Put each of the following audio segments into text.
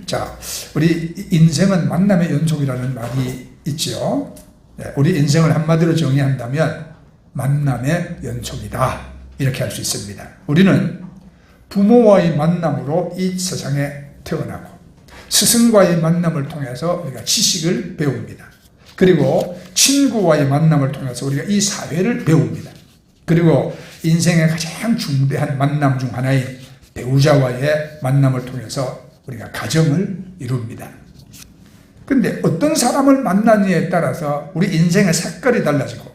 자, 우리 인생은 만남의 연속이라는 말이 있죠. 우리 인생을 한마디로 정의한다면 만남의 연속이다, 이렇게 할 수 있습니다. 우리는 부모와의 만남으로 이 세상에 태어나고 스승과의 만남을 통해서 우리가 지식을 배웁니다. 그리고 친구와의 만남을 통해서 우리가 이 사회를 배웁니다. 그리고 인생의 가장 중대한 만남 중 하나인 배우자와의 만남을 통해서 우리가 가정을 이룹니다. 그런데 어떤 사람을 만나느냐에 따라서 우리 인생의 색깔이 달라지고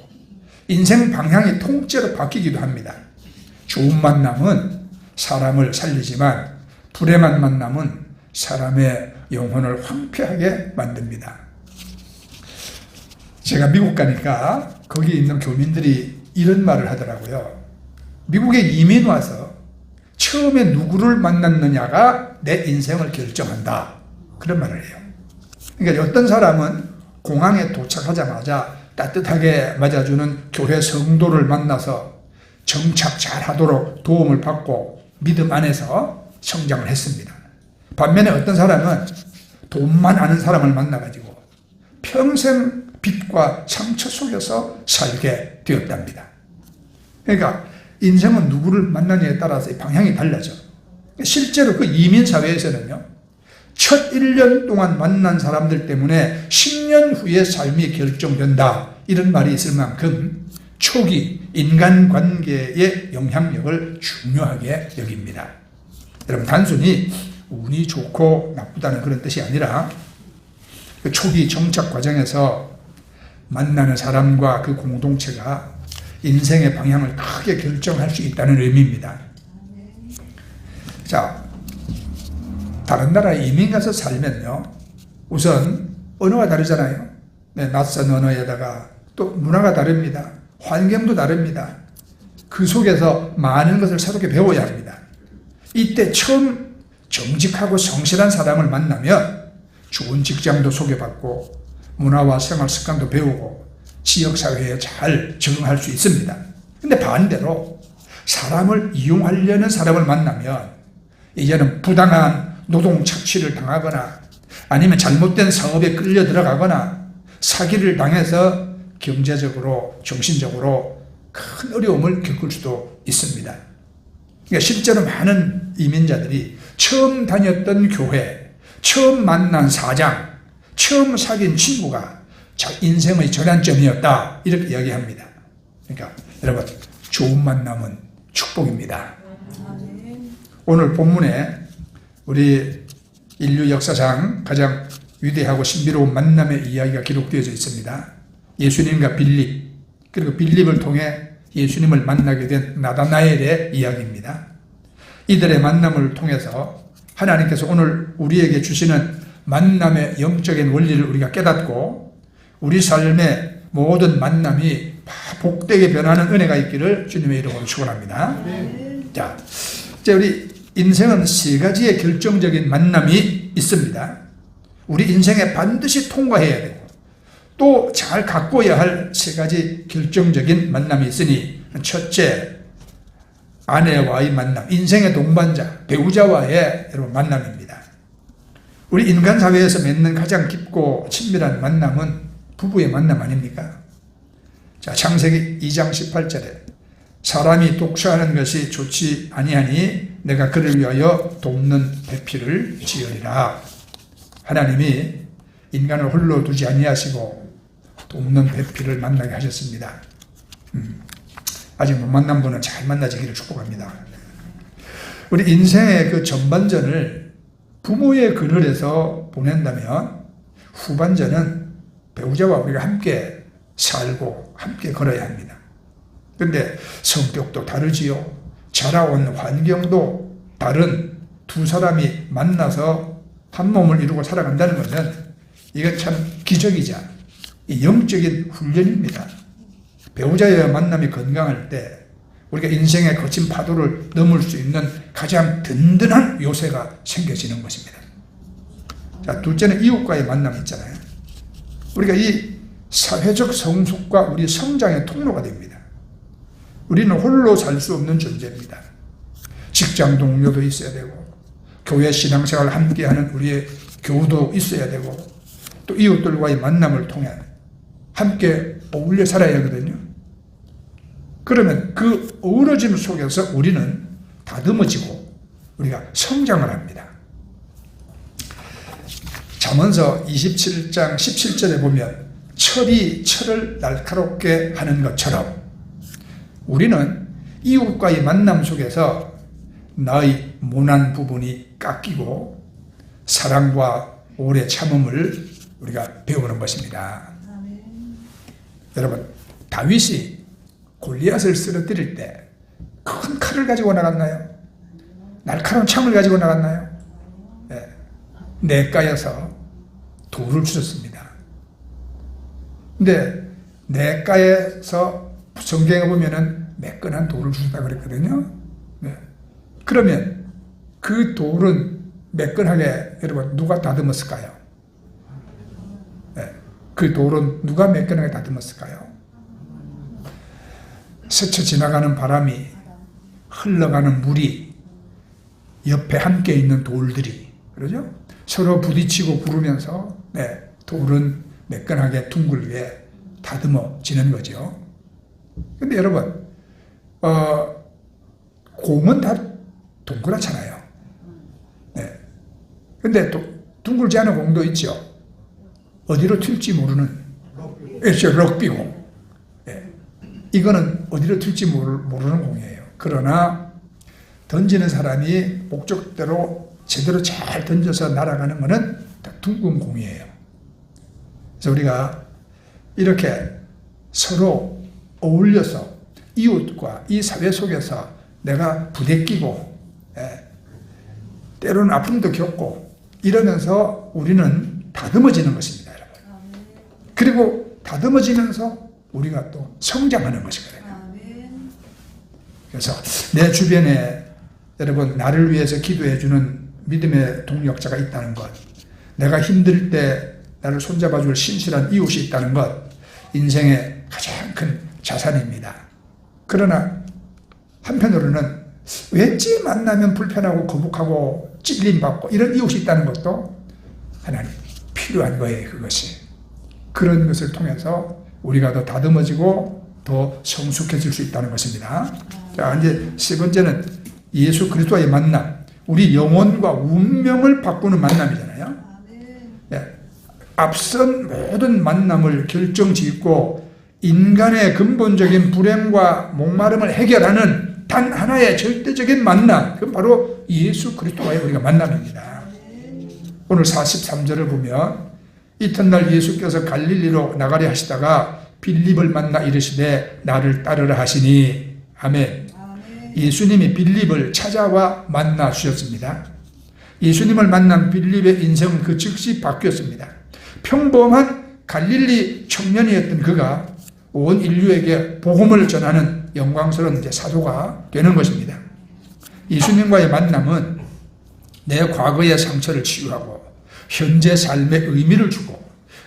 인생 방향이 통째로 바뀌기도 합니다. 좋은 만남은 사람을 살리지만 불행한 만남은 사람의 영혼을 황폐하게 만듭니다. 제가 미국 가니까 거기 있는 교민들이 이런 말을 하더라고요. 미국에 이민 와서 처음에 누구를 만났느냐가 내 인생을 결정한다, 그런 말을 해요. 그러니까 어떤 사람은 공항에 도착하자마자 따뜻하게 맞아주는 교회 성도를 만나서 정착 잘 하도록 도움을 받고 믿음 안에서 성장을 했습니다. 반면에 어떤 사람은 돈만 아는 사람을 만나가지고 평생 빚과 상처 속에서 살게 되었답니다. 그러니까 인생은 누구를 만나느냐에 따라서 방향이 달라져. 실제로 그 이민사회에서는요, 첫 1년 동안 만난 사람들 때문에 10년 후의 삶이 결정된다, 이런 말이 있을 만큼 초기 인간관계의 영향력을 중요하게 여깁니다. 여러분, 단순히 운이 좋고 나쁘다는 그런 뜻이 아니라 그 초기 정착 과정에서 만나는 사람과 그 공동체가 인생의 방향을 크게 결정할 수 있다는 의미입니다. 자, 다른 나라에 이민 가서 살면요, 우선 언어가 다르잖아요. 낯선 언어에다가 또 문화가 다릅니다. 환경도 다릅니다. 그 속에서 많은 것을 새롭게 배워야 합니다. 이때 처음 정직하고 성실한 사람을 만나면 좋은 직장도 소개받고 문화와 생활 습관도 배우고 지역사회에 잘 적응할 수 있습니다. 근데 반대로 사람을 이용하려는 사람을 만나면 이제는 부당한 노동 착취를 당하거나 아니면 잘못된 사업에 끌려 들어가거나 사기를 당해서 경제적으로 정신적으로 큰 어려움을 겪을 수도 있습니다. 그러니까 실제로 많은 이민자들이 처음 다녔던 교회, 처음 만난 사장, 처음 사귄 친구가 인생의 전환점이었다, 이렇게 이야기합니다. 그러니까 여러분, 좋은 만남은 축복입니다. 오늘 본문에 우리 인류 역사상 가장 위대하고 신비로운 만남의 이야기가 기록되어져 있습니다. 예수님과 빌립, 그리고 빌립을 통해 예수님을 만나게 된 나다나엘의 이야기입니다. 이들의 만남을 통해서 하나님께서 오늘 우리에게 주시는 만남의 영적인 원리를 우리가 깨닫고 우리 삶의 모든 만남이 복되게 변하는 은혜가 있기를 주님의 이름으로 축원합니다. 자, 이제 우리 인생은 세 가지의 결정적인 만남이 있습니다. 우리 인생에 반드시 통과해야 되고 또 잘 가꿔야 할 세 가지 결정적인 만남이 있으니, 첫째, 아내와의 만남, 인생의 동반자, 배우자와의 여러분 만남입니다. 우리 인간 사회에서 맺는 가장 깊고 친밀한 만남은 부부의 만남 아닙니까? 자, 창세기 2장 18절에 사람이 독처하는 것이 좋지 아니하니 내가 그를 위하여 돕는 배필을 지으리라. 하나님이 인간을 홀로 두지 아니하시고 돕는 배필을 만나게 하셨습니다. 아직 못 만난 분은 잘 만나지기를 축복합니다. 우리 인생의 그 전반전을 부모의 그늘에서 보낸다면 후반전은 배우자와 우리가 함께 살고 함께 걸어야 합니다. 그런데 성격도 다르지요. 자라온 환경도 다른 두 사람이 만나서 한 몸을 이루고 살아간다는 것은 이건 참 기적이자 영적인 훈련입니다. 배우자의 만남이 건강할 때 우리가 인생의 거친 파도를 넘을 수 있는 가장 든든한 요새가 생겨지는 것입니다. 자, 둘째는 이웃과의 만남이 있잖아요. 우리가 이 사회적 성숙과 우리 성장의 통로가 됩니다. 우리는 홀로 살 수 없는 존재입니다. 직장 동료도 있어야 되고 교회 신앙생활을 함께하는 우리의 교우도 있어야 되고 또 이웃들과의 만남을 통해 함께 어울려 살아야 하거든요. 그러면 그 어우러짐 속에서 우리는 다듬어지고 우리가 성장을 합니다. 잠언서 27장 17절에 보면 철이 철을 날카롭게 하는 것처럼 우리는 이웃과의 만남 속에서 나의 모난 부분이 깎이고 사랑과 오래 참음을 우리가 배우는 것입니다. 여러분, 다윗이 골리앗을 쓰러뜨릴 때 큰 칼을 가지고 나갔나요? 날카로운 창을 가지고 나갔나요? 네. 냇가에서 돌을 주셨습니다. 근데 냇가에서 성경에 보면은 매끈한 돌을 주셨다고 그랬거든요. 네. 그러면 그 돌은 매끈하게 여러분 누가 다듬었을까요? 네. 그 돌은 누가 매끈하게 다듬었을까요? 스쳐 지나가는 바람이, 흘러가는 물이, 옆에 함께 있는 돌들이, 그러죠? 서로 부딪히고 구르면서 네, 돌은 매끈하게 둥글게 다듬어지는 거죠. 근데 여러분, 공은 다 동그랗잖아요. 네. 근데 또 둥글지 않은 공도 있죠. 어디로 튈지 모르는, 럭비공. 네. 이거는 어디로 튈지 모르는 공이에요. 그러나 던지는 사람이 목적대로 제대로 잘 던져서 날아가는 것은 다 둥근 공이에요. 그래서 우리가 이렇게 서로 어울려서 이웃과 이 사회 속에서 내가 부대끼고 때로는 아픔도 겪고 이러면서 우리는 다듬어지는 것입니다, 여러분. 그리고 다듬어지면서 우리가 또 성장하는 것이거든요. 그래서 내 주변에 여러분 나를 위해서 기도해주는 믿음의 동력자가 있다는 것, 내가 힘들 때 나를 손잡아줄 신실한 이웃이 있다는 것, 인생의 가장 큰 자산입니다. 그러나 한편으로는 왠지 만나면 불편하고 거북하고 찔림받고 이런 이웃이 있다는 것도 하나님 필요한 거예요. 그것이 그런 것을 통해서 우리가 더 다듬어지고 더 성숙해질 수 있다는 것입니다. 자, 이제 세 번째는 예수 그리스도와의 만남, 우리 영혼과 운명을 바꾸는 만남이잖아요. 네. 앞선 모든 만남을 결정짓고 인간의 근본적인 불행과 목마름을 해결하는 단 하나의 절대적인 만남, 그건 바로 예수 그리스도와의 우리가 만남입니다. 오늘 43절을 보면 이튿날 예수께서 갈릴리로 나가려 하시다가 빌립을 만나 이르시되 나를 따르라 하시니, 아멘. 예수님이 빌립을 찾아와 만나 주셨습니다. 예수님을 만난 빌립의 인생은 그 즉시 바뀌었습니다. 평범한 갈릴리 청년이었던 그가 온 인류에게 복음을 전하는 영광스러운 사도가 되는 것입니다. 예수님과의 만남은 내 과거의 상처를 치유하고 현재 삶의 의미를 주고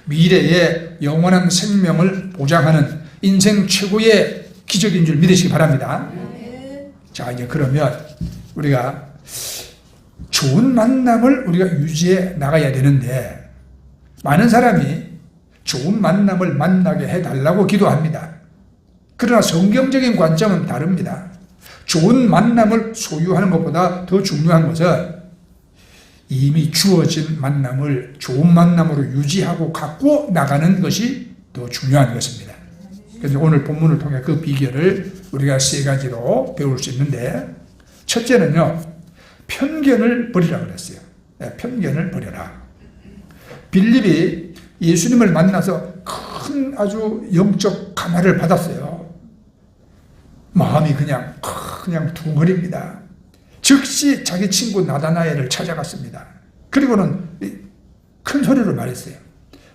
미래의 영원한 생명을 보장하는 인생 최고의 기적인 줄 믿으시기 바랍니다. 자, 이제 그러면 우리가 좋은 만남을 우리가 유지해 나가야 되는데 많은 사람이 좋은 만남을 만나게 해달라고 기도합니다. 그러나 성경적인 관점은 다릅니다. 좋은 만남을 소유하는 것보다 더 중요한 것은 이미 주어진 만남을 좋은 만남으로 유지하고 갖고 나가는 것이 더 중요한 것입니다. 그래서 오늘 본문을 통해 그 비결을 우리가 세 가지로 배울 수 있는데, 첫째는요, 편견을 버리라 그랬어요. 네, 편견을 버려라. 빌립이 예수님을 만나서 큰 아주 영적 감화를 받았어요. 마음이 그냥 둥거립니다. 즉시 자기 친구 나다나엘을 찾아갔습니다. 그리고는 큰 소리로 말했어요.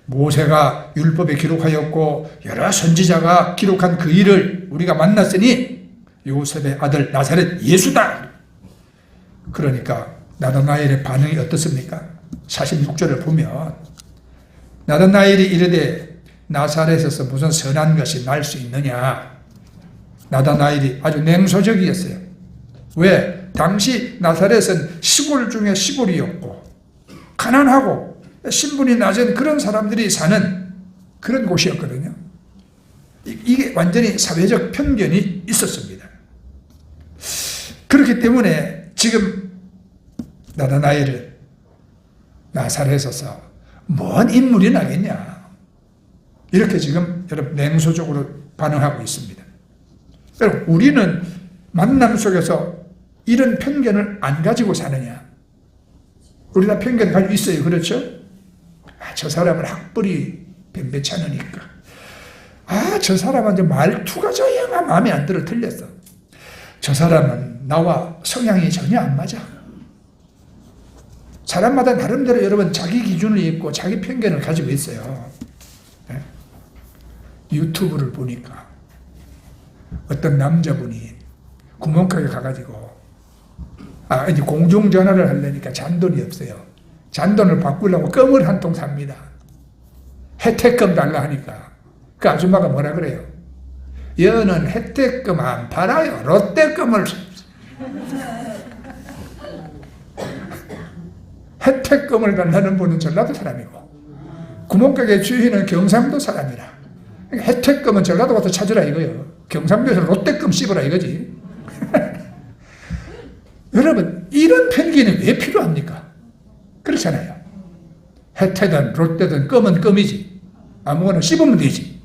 모세가 율법에 기록하였고 여러 선지자가 기록한 그 일을 우리가 만났으니 요셉의 아들 나사렛 예수다. 그러니까 나다나엘의 반응이 어떻습니까? 46절을 보면 나다나엘이 이르되 나사렛에서 무슨 선한 것이 날 수 있느냐. 나다나엘이 아주 냉소적이었어요. 왜? 당시 나사렛은 시골 중에 시골이었고 가난하고 신분이 낮은 그런 사람들이 사는 그런 곳이었거든요. 이게 완전히 사회적 편견이 있었습니다. 그렇기 때문에 지금 나다나엘을 나사렛에서 뭔 인물이 나겠냐, 이렇게 지금 여러분 냉소적으로 반응하고 있습니다. 여러분, 우리는 만남 속에서 이런 편견을 안 가지고 사느냐? 우리 다 편견 가지고 있어요. 그렇죠? 저 사람은 학벌이 뱀배치 않으니까. 저 사람한테 말투가 저 영화 마음에 안 들어, 틀렸어. 저 사람은 나와 성향이 전혀 안 맞아. 사람마다 나름대로 여러분 자기 기준이 있고 자기 편견을 가지고 있어요. 네? 유튜브를 보니까 어떤 남자분이 구멍가게 가가지고 이제 공중전화를 하려니까 잔돈이 없어요. 잔돈을 바꾸려고 껌을 한 통 삽니다. 혜택금 달라 하니까 그 아줌마가 뭐라 그래요? 여는 혜택금 안 팔아요. 롯데금을. 혜택금을 달라는 분은 전라도 사람이고 구멍가게 주인은 경상도 사람이라. 혜택금은 전라도 가서 찾으라 이거예요. 경상도에서 롯데금 씹으라 이거지. 여러분, 이런 편견이 왜 필요합니까? 그렇잖아요. 혜택은 롯데든 껌은 껌이지. 아무거나 씹으면 되지.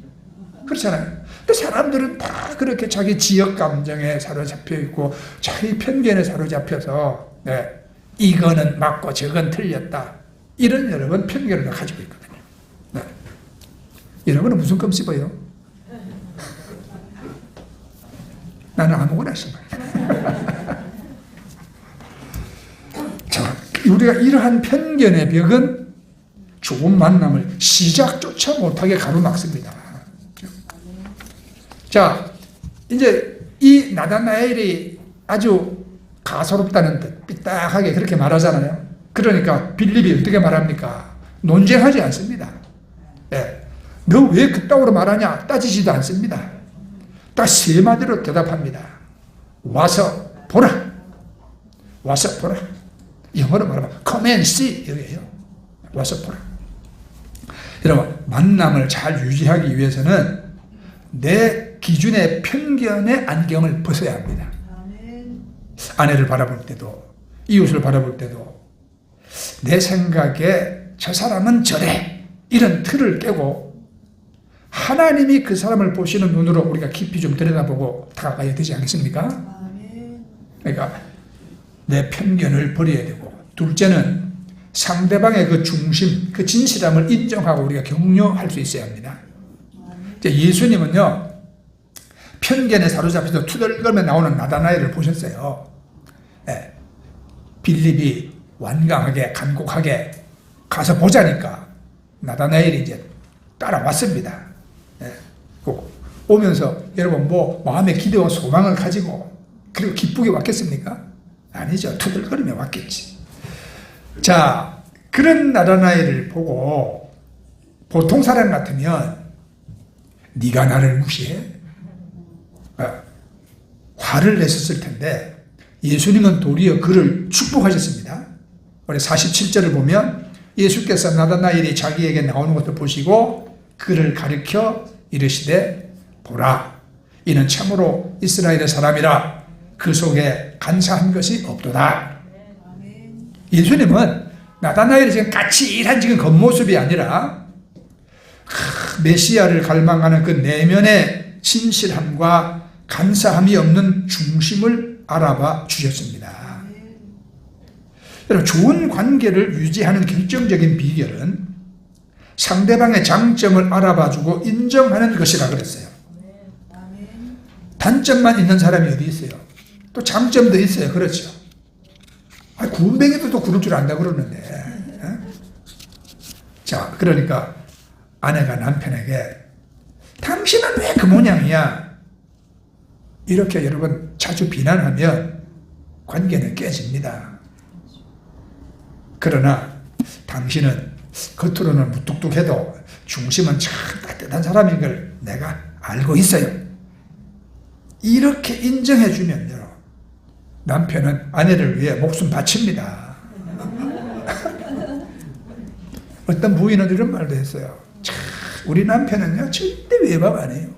그렇잖아요. 근데 사람들은 다 그렇게 자기 지역 감정에 사로잡혀 있고 자기 편견에 사로잡혀서 이거는 맞고 저건 틀렸다, 이런 여러분 편견을 가지고 있거든요. 여러분은 무슨 껌 씹어요? 나는 아무거나 씹어요. 자, 우리가 이러한 편견의 벽은 좋은 만남을 시작조차 못하게 가로막습니다. 자, 이제 이 나다나엘이 아주 가소롭다는 듯 삐딱하게 그렇게 말하잖아요. 그러니까 빌립이 어떻게 말합니까? 논쟁하지 않습니다. 너 왜 그따구로 말하냐 따지지도 않습니다. 딱 세 마디로 대답합니다. 와서 보라. 와서 보라. 영어로 말하면 come and see 여기에요. 와서 보라. 여러분, 만남을 잘 유지하기 위해서는 내 기준의 편견의 안경을 벗어야 합니다. 아내를 바라볼 때도, 이웃을 바라볼 때도 내 생각에 저 사람은 저래, 이런 틀을 깨고 하나님이 그 사람을 보시는 눈으로 우리가 깊이 좀 들여다보고 다가가야 되지 않겠습니까? 그러니까 내 편견을 버려야 되고, 둘째는 상대방의 그 중심, 그 진실함을 인정하고 우리가 격려할 수 있어야 합니다. 예수님은요, 편견에 사로잡혀서 투덜거리며 나오는 나다나엘을 보셨어요. 빌립이 완강하게 간곡하게 가서 보자니까 나다나엘이 이제 따라왔습니다. 오면서 여러분 뭐 마음의 기대와 소망을 가지고 그리고 기쁘게 왔겠습니까? 아니죠. 투덜거리며 왔겠지. 자, 그런 나다나엘을 보고 보통 사람 같으면 네가 나를 무시해? 화를 냈었을 텐데 예수님은 도리어 그를 축복하셨습니다. 우리 47절을 보면 예수께서 나다나엘이 자기에게 나오는 것을 보시고 그를 가리켜 이르시되 보라, 이는 참으로 이스라엘의 사람이라 그 속에 간사한 것이 없도다. 예수님은 나다나엘이 지금 까칠한 지금 겉모습이 아니라 메시아를 갈망하는 그 내면의 진실함과 간사함이 없는 중심을 알아봐 주셨습니다. 여러분, 좋은 관계를 유지하는 결정적인 비결은 상대방의 장점을 알아봐주고 인정하는 것이라 그랬어요. 단점만 있는 사람이 어디 있어요? 또 장점도 있어요. 그렇죠? 구운뱅이도 또 그럴 줄 안다 그러는데. 자, 그러니까 아내가 남편에게 당신은 왜 그 모양이야? 이렇게 여러분 자주 비난하면 관계는 깨집니다. 그러나 당신은 겉으로는 무뚝뚝해도 중심은 참 따뜻한 사람인 걸 내가 알고 있어요. 이렇게 인정해 주면요, 남편은 아내를 위해 목숨 바칩니다. 어떤 부인은 이런 말도 했어요. 참, 우리 남편은요 절대 외박 안 해요.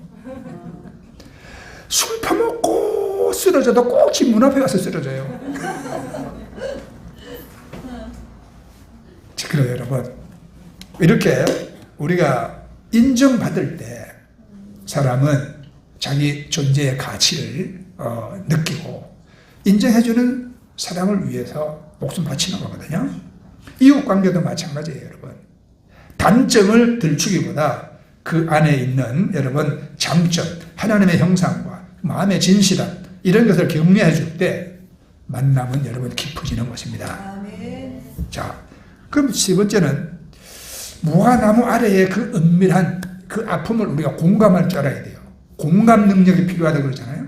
술 퍼먹고 쓰러져도 꼭 집 문 앞에 가서 쓰러져요. 그래요 여러분, 이렇게 우리가 인정받을 때 사람은 자기 존재의 가치를 느끼고 인정해주는 사람을 위해서 목숨 바치는 거거든요. 이웃관계도 마찬가지예요 여러분. 단점을 들추기보다 그 안에 있는 여러분 장점, 하나님의 형상과 마음의 진실함, 이런 것을 격려해 줄 때 만남은 여러분 깊어지는 것입니다. 자, 그럼 세 번째는 무화과나무 아래의 그 은밀한 그 아픔을 우리가 공감할 줄 알아야 돼요. 공감 능력이 필요하다고 그러잖아요.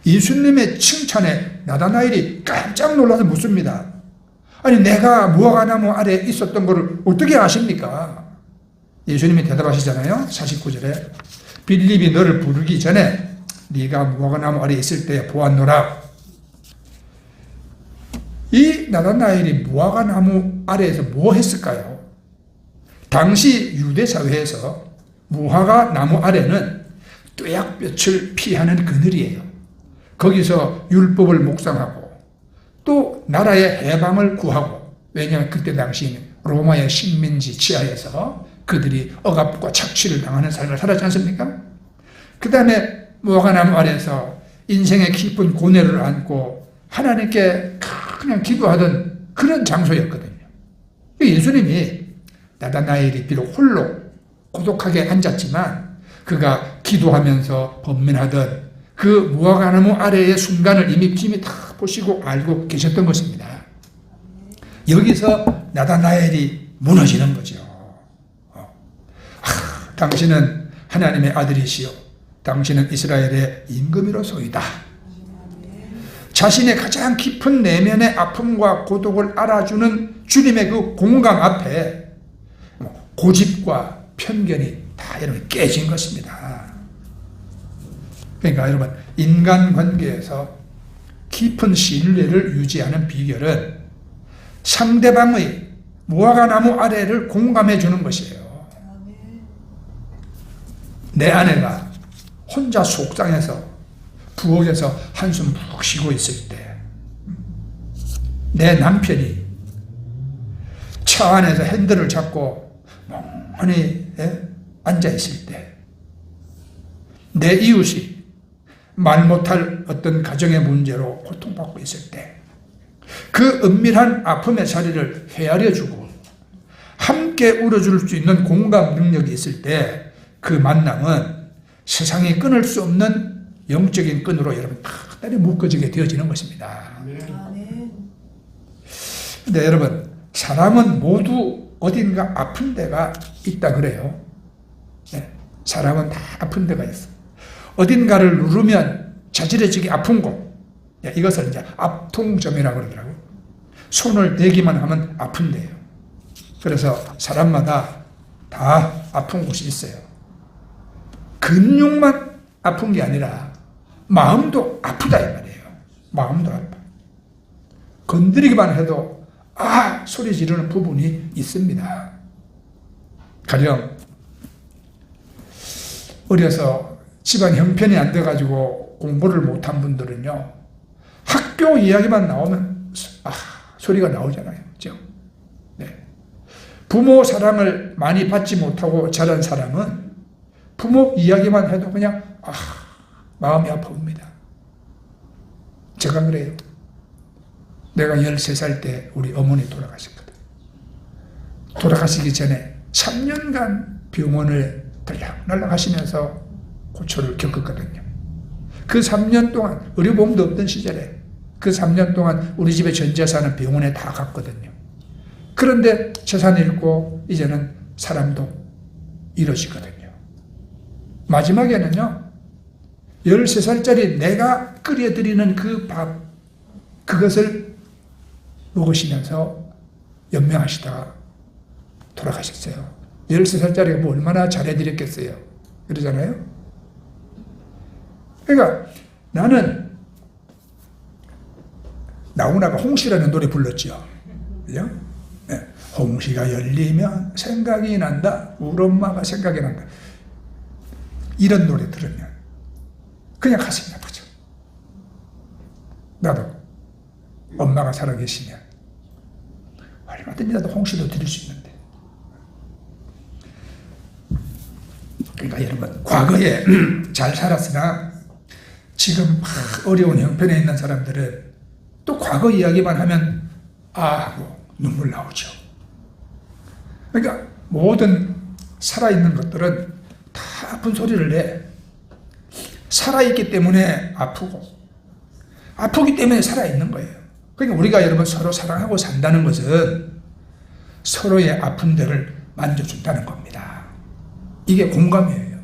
예수님의 칭찬에 나다나엘이 깜짝 놀라서 묻습니다. 아니 내가 무화과나무 아래에 있었던 것을 어떻게 아십니까? 예수님이 대답하시잖아요. 49절에 빌립이 너를 부르기 전에 네가 무화과나무 아래에 있을 때 보았노라. 이 나다나엘이 무화과나무 아래에서 뭐 했을까요? 당시 유대 사회에서 무화과나무 아래는 뙤약볕을 피하는 그늘이에요. 거기서 율법을 묵상하고 또 나라의 해방을 구하고, 왜냐하면 그때 당시에는 로마의 식민지 지하에서 그들이 억압과 착취를 당하는 삶을 살았지 않습니까? 그 다음에 무화과나무 아래에서 인생의 깊은 고뇌를 안고 하나님께 그냥 기도하던 그런 장소였거든요. 예수님이 나다나엘이 비록 홀로 고독하게 앉았지만 그가 기도하면서 번민하던 그 무화과나무 아래의 순간을 이미 다 보시고 알고 계셨던 것입니다. 여기서 나다나엘이 무너지는 거죠. 당신은 하나님의 아들이시요 당신은 이스라엘의 임금이로소이다. 자신의 가장 깊은 내면의 아픔과 고독을 알아주는 주님의 그 공감 앞에 고집과 편견이 다 여러분 깨진 것입니다. 그러니까 여러분, 인간관계에서 깊은 신뢰를 유지하는 비결은 상대방의 무화과나무 아래를 공감해 주는 것이에요. 내 아내가 혼자 속상해서 부엌에서 한숨 푹 쉬고 있을 때, 내 남편이 차 안에서 핸들을 잡고 멍하니 앉아 있을 때, 내 이웃이 말 못할 어떤 가정의 문제로 고통받고 있을 때, 그 은밀한 아픔의 자리를 헤아려주고 함께 울어줄 수 있는 공감 능력이 있을 때 그 만남은 세상이 끊을 수 없는 영적인 끈으로 여러분 단단히 묶어지게 되어지는 것입니다. 근데 여러분, 사람은 모두 어딘가 아픈 데가 있다 그래요. 네, 사람은 다 아픈 데가 있어. 어딘가를 누르면 자지러지게 아픈 곳, 이것을 이제 압통점이라고 그러더라고요. 손을 대기만 하면 아픈데요. 그래서 사람마다 다 아픈 곳이 있어요. 근육만 아픈 게 아니라 마음도 아프다 이 말이에요. 마음도 아파. 건드리기만 해도 소리 지르는 부분이 있습니다. 가령 어려서 집안 형편이 안 돼가지고 공부를 못한 분들은요, 학교 이야기만 나오면 소리가 나오잖아요. 그렇죠? 네. 부모 사랑을 많이 받지 못하고 자란 사람은 부모 이야기만 해도 그냥 마음이 아파옵니다. 제가 그래요. 내가 13살 때 우리 어머니 돌아가셨거든. 돌아가시기 전에 3년간 병원을 들락날락 하시면서 고초를 겪었거든요. 그 3년 동안 의료보험도 없던 시절에 그 3년 동안 우리 집의 전 재산은 병원에 다 갔거든요. 그런데 재산 잃고 이제는 사람도 잃어지거든요. 마지막에는요, 13살짜리 내가 끓여드리는 그 밥, 그것을 먹으시면서 연명하시다가 돌아가셨어요. 13살짜리가 뭐 얼마나 잘해드렸겠어요. 그러잖아요. 그러니까 나는 나훈아가 홍시라는 노래 불렀죠. 그죠? 네. 홍시가 열리면 생각이 난다. 우리 엄마가 생각이 난다. 이런 노래 들으면 그냥 가슴이 아프죠. 나도 엄마가 살아계시면 얼마든지 나도 홍시도 드릴 수 있는데. 그러니까 여러분, 과거에 잘 살았으나 지금 어려운 형편에 있는 사람들은 또 과거 이야기만 하면 하고 눈물 나오죠. 그러니까 모든 살아있는 것들은 다 아픈 소리를 내. 살아있기 때문에 아프고 아프기 때문에 살아있는 거예요. 그러니까 우리가 여러분 서로 사랑하고 산다는 것은 서로의 아픈 데를 만져준다는 겁니다. 이게 공감이에요.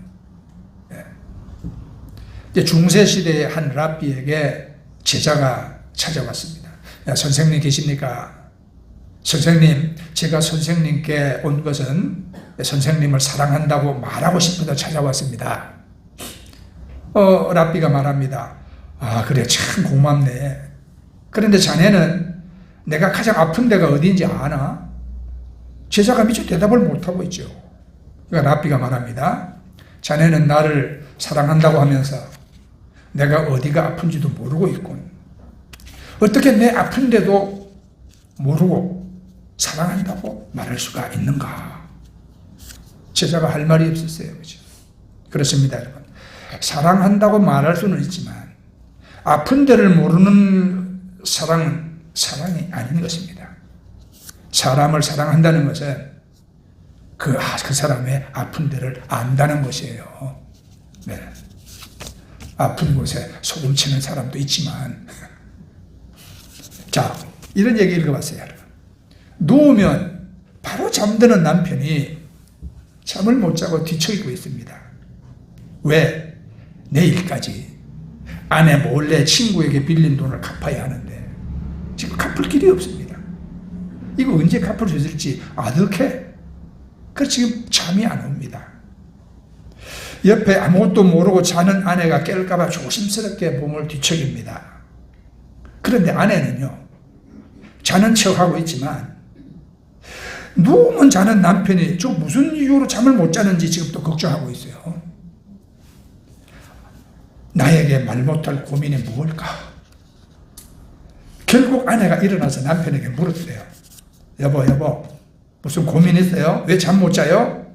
네. 이제 중세시대의 한 랍비에게 제자가 찾아왔습니다. 야, 선생님 계십니까? 선생님, 제가 선생님께 온 것은 선생님을 사랑한다고 말하고 싶어서 찾아왔습니다. 랍비가 말합니다. 그래, 참 고맙네. 그런데 자네는 내가 가장 아픈 데가 어디인지 아나? 제자가 미처 대답을 못하고 있죠. 그러니까 랍비가 말합니다. 자네는 나를 사랑한다고 하면서 내가 어디가 아픈지도 모르고 있군. 어떻게 내 아픈데도 모르고 사랑한다고 말할 수가 있는가? 제자가 할 말이 없었어요. 그렇죠? 그렇습니다, 여러분. 사랑한다고 말할 수는 있지만 아픈 데를 모르는 사랑은 사랑이 아닌 것입니다. 사람을 사랑한다는 것은 그 사람의 아픈 데를 안다는 것이에요. 네. 아픈 곳에 소금 치는 사람도 있지만 자, 이런 얘기 읽어봤어요. 여러분. 누우면 바로 잠드는 남편이 잠을 못 자고 뒤척이고 있습니다. 왜? 내일까지 아내 몰래 친구에게 빌린 돈을 갚아야 하는데 지금 갚을 길이 없습니다. 이거 언제 갚을 수 있을지 아득해. 그래서 지금 잠이 안 옵니다. 옆에 아무것도 모르고 자는 아내가 깰까봐 조심스럽게 몸을 뒤척입니다. 그런데 아내는요, 자는 척하고 있지만 누우면 자는 남편이 저 무슨 이유로 잠을 못 자는지 지금 또 걱정하고 있어요. 나에게 말 못할 고민이 무엇일까? 결국 아내가 일어나서 남편에게 물었대요. 여보, 무슨 고민 있어요? 왜 잠 못 자요?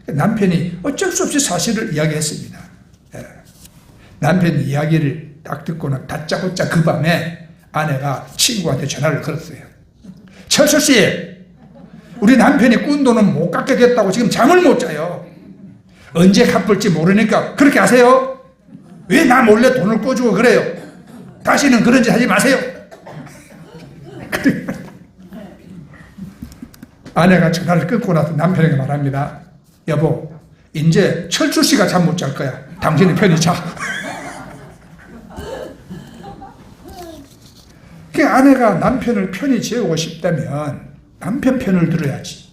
남편이 어쩔 수 없이 사실을 이야기했습니다. 남편 이야기를 딱 듣고는 다짜고짜 그 밤에 아내가 친구한테 전화를 걸었어요. 철수씨, 우리 남편이 꾼 돈은 못 갚게 됐다고 지금 잠을 못 자요. 언제 갚을지 모르니까 그렇게 하세요. 왜 나 몰래 돈을 꿔주고 그래요? 다시는 그런 짓 하지 마세요. 아내가 전화를 끊고 나서 남편에게 말합니다. 여보, 이제 철수 씨가 잠 못 잘 거야. 당신이 편히 자. 그 아내가 남편을 편히 재우고 싶다면 남편 편을 들어야지.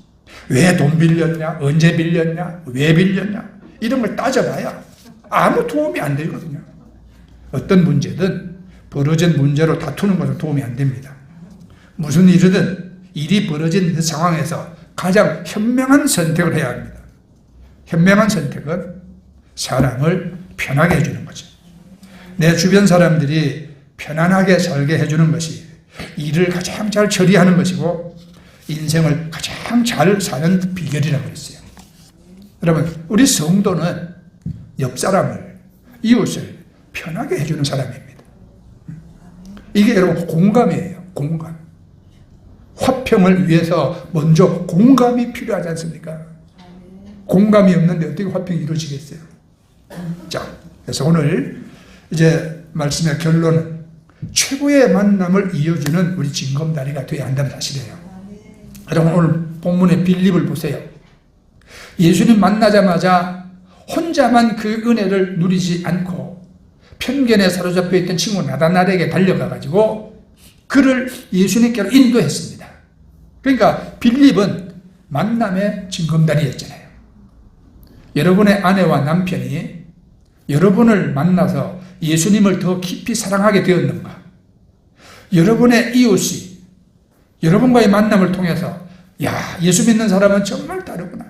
왜 돈 빌렸냐? 언제 빌렸냐? 왜 빌렸냐? 이런 걸 따져봐야 아무 도움이 안 되거든요. 어떤 문제든 벌어진 문제로 다투는 것은 도움이 안 됩니다. 무슨 일이든 일이 벌어진 그 상황에서 가장 현명한 선택을 해야 합니다. 현명한 선택은 사람을 편하게 해주는 거죠. 내 주변 사람들이 편안하게 살게 해주는 것이 일을 가장 잘 처리하는 것이고 인생을 가장 잘 사는 비결이라고 했어요. 여러분, 우리 성도는 옆 사람을, 이웃을 편하게 해주는 사람입니다. 이게 여러분 공감이에요. 공감. 화평을 위해서 먼저 공감이 필요하지 않습니까? 공감이 없는데 어떻게 화평이 이루어지겠어요? 자, 그래서 오늘 이제 말씀의 결론은 최고의 만남을 이어주는 우리 징검다리가 되어야 한다는 사실이에요. 여러분, 오늘 본문의 빌립을 보세요. 예수님 만나자마자 혼자만 그 은혜를 누리지 않고 편견에 사로잡혀 있던 친구 나다나엘에게 달려가가지고 그를 예수님께로 인도했습니다. 그러니까 빌립은 만남의 징검다리였잖아요. 여러분의 아내와 남편이 여러분을 만나서 예수님을 더 깊이 사랑하게 되었는가? 여러분의 이웃이 여러분과의 만남을 통해서 야, 예수 믿는 사람은 정말 다르구나.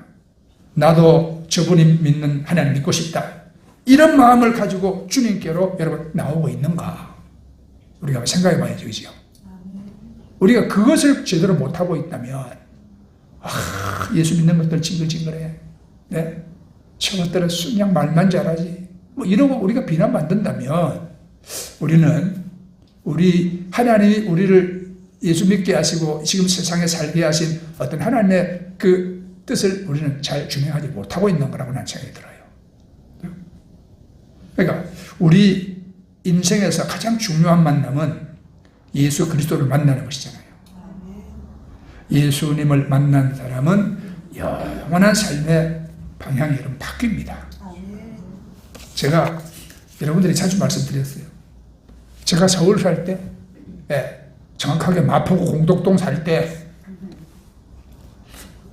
나도 저분이 믿는 하나님 믿고 싶다. 이런 마음을 가지고 주님께로 여러분 나오고 있는가? 우리가 한번 생각해 봐야죠. 그죠? 우리가 그것을 제대로 못하고 있다면 예수 믿는 것들 징글징글해. 네? 저것들은 그냥 말만 잘하지. 뭐 이러고 우리가 비난받는다면 우리는 우리 하나님이 우리를 예수 믿게 하시고 지금 세상에 살게 하신 어떤 하나님의 그 뜻을 우리는 잘 준행하지 못하고 있는 거라고 난 생각이 들어요. 그러니까 우리 인생에서 가장 중요한 만남은 예수 그리스도를 만나는 것이잖아요. 예수님을 만난 사람은 영원한 삶의 방향이 여러분 바뀝니다. 제가 여러분들이 자주 말씀드렸어요. 제가 서울 살 때, 정확하게 마포구 공덕동 살 때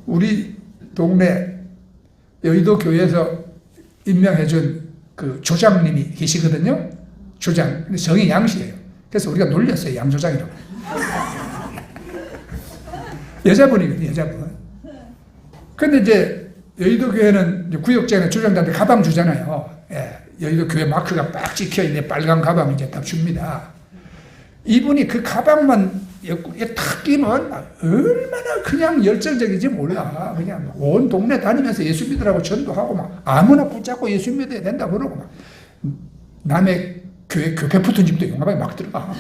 우리 동네 여의도 교회에서 임명해준 그 조장님이 계시거든요. 조장. 근데 성이 양씨예요. 그래서 우리가 놀렸어요. 양조장이라고. 여자분이거든요. 여자분. 근데 이제 여의도 교회는 구역장에 조장들한테 가방 주잖아요. 여의도 교회 마크가 빡 찍혀있는 빨간 가방 이제 딱 줍니다. 이분이 그 가방만 탁 끼면 얼마나 그냥 열정적인지 몰라. 그냥 온 동네 다니면서 예수 믿으라고 전도하고 막 아무나 붙잡고 예수 믿어야 된다 그러고 막 남의 교회 교회 붙은 집도 용감하게 막 들어가.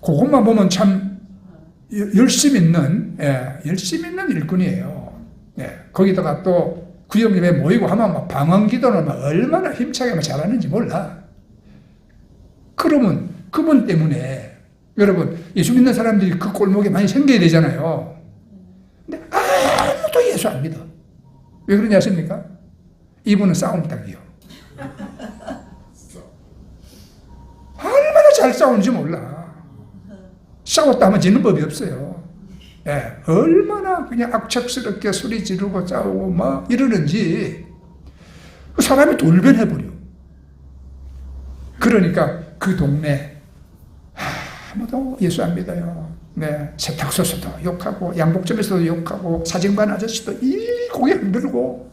그것만 보면 참 열심 있는 일꾼이에요. 거기다가 또 구역 예배 모이고 하면 막 방언 기도는 막 얼마나 힘차게 잘하는지 몰라. 그러면 그분 때문에 여러분 예수 믿는 사람들이 그 골목에 많이 생겨야 되잖아요. 근데 아무도 예수 안 믿어. 왜 그러지 아십니까? 이분은 싸움닭이요. 얼마나 잘 싸우는지 몰라. 싸웠다 하면 지는 법이 없어요. 얼마나 그냥 악착스럽게 소리 지르고 싸우고 막 이러는지 그 사람이 돌변해버려. 그러니까 그 동네 아무도 예수 안 믿어요. 세탁소에서도 욕하고 양복점에서도 욕하고 사진관 아저씨도 이 고개 흔들고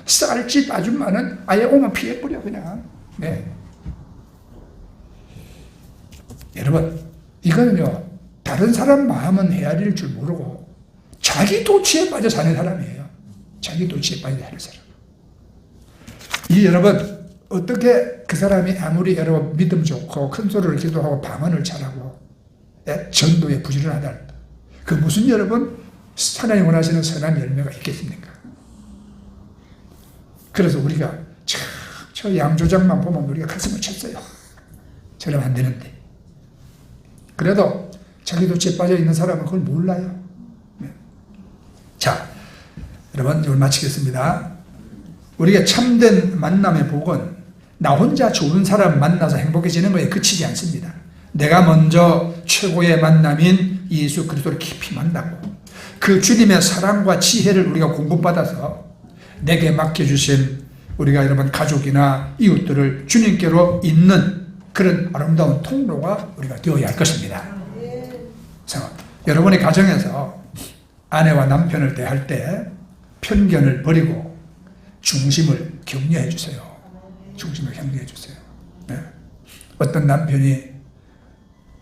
쌀집 아줌마는 아예 오면 피해버려 그냥. 여러분 이거는요 다른 사람 마음은 헤아릴 줄 모르고 자기 도취에 빠져 사는 사람이에요. 자기 도취에 빠져 사는 사람. 이 여러분 어떻게 그 사람이 아무리 여러분 믿음 좋고 큰 소리를 기도하고 방언을 잘하고 전도에 부지런하다 그 무슨 여러분 하나님 원하시는 선한 열매가 있겠습니까? 그래서 우리가 저 양조장만 보면 우리가 가슴을 쳤어요. 저러면 안 되는데. 그래도 자기 도취에 빠져 있는 사람은 그걸 몰라요. 자, 여러분 이걸 마치겠습니다. 우리가 참된 만남의 복은 나 혼자 좋은 사람 만나서 행복해지는 거에 그치지 않습니다. 내가 먼저 최고의 만남인 예수 그리스도를 깊이 만나고 그 주님의 사랑과 지혜를 우리가 공급받아서 내게 맡겨주신 우리가 여러분 가족이나 이웃들을 주님께로 잇는 그런 아름다운 통로가 우리가 되어야 할 것입니다. 그래서 여러분의 가정에서 아내와 남편을 대할 때 편견을 버리고 중심을 격려해 주세요. 중심을 격려해 주세요. 어떤 남편이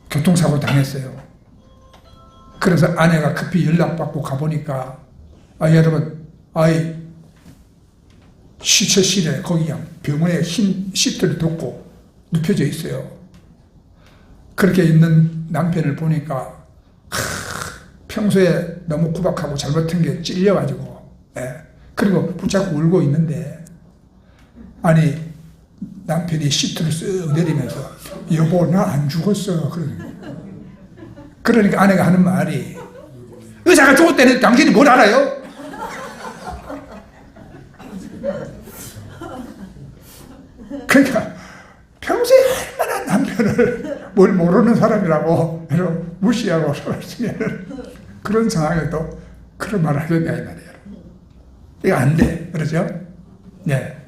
교통사고 당했어요. 그래서 아내가 급히 연락받고 가보니까 여러분 시체실에 거기 병원에 흰 시트를 덮고 눕혀져 있어요. 그렇게 있는 남편을 보니까 평소에 너무 구박하고 잘못한 게 찔려가지고 그리고 붙잡고 울고 있는데 아니 남편이 시트를 쓱 내리면서 여보 나 안 죽었어. 그러니까 아내가 하는 말이 의사가 죽었다는 당신이 뭘 알아요? 그러니까 평소에 얼마나 남편을 뭘 모르는 사람이라고 무시하고 살았으면 그런 상황에도 그런 말을 하겠냐 이 말이에요. 이거 안 돼. 그러죠?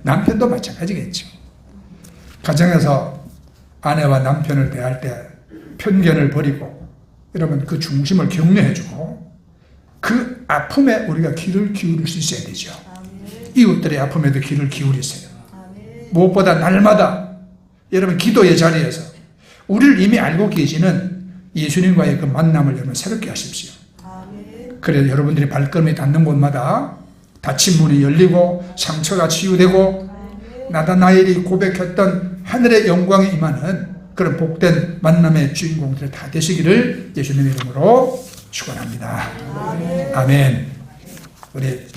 남편도 마찬가지겠죠. 가정에서 아내와 남편을 대할 때 편견을 버리고 여러분 그 중심을 격려해주고 그 아픔에 우리가 귀를 기울일 수 있어야 되죠. 이웃들의 아픔에도 귀를 기울이세요. 무엇보다 날마다 여러분 기도의 자리에서 우리를 이미 알고 계시는 예수님과의 그 만남을 여러분 새롭게 하십시오. 그래서 여러분들이 발걸음이 닿는 곳마다 닫힌 문이 열리고 상처가 치유되고 나다나엘이 고백했던 하늘의 영광이 임하는 그런 복된 만남의 주인공들이 다 되시기를 예수님의 이름으로 축원합니다. 아멘. 우리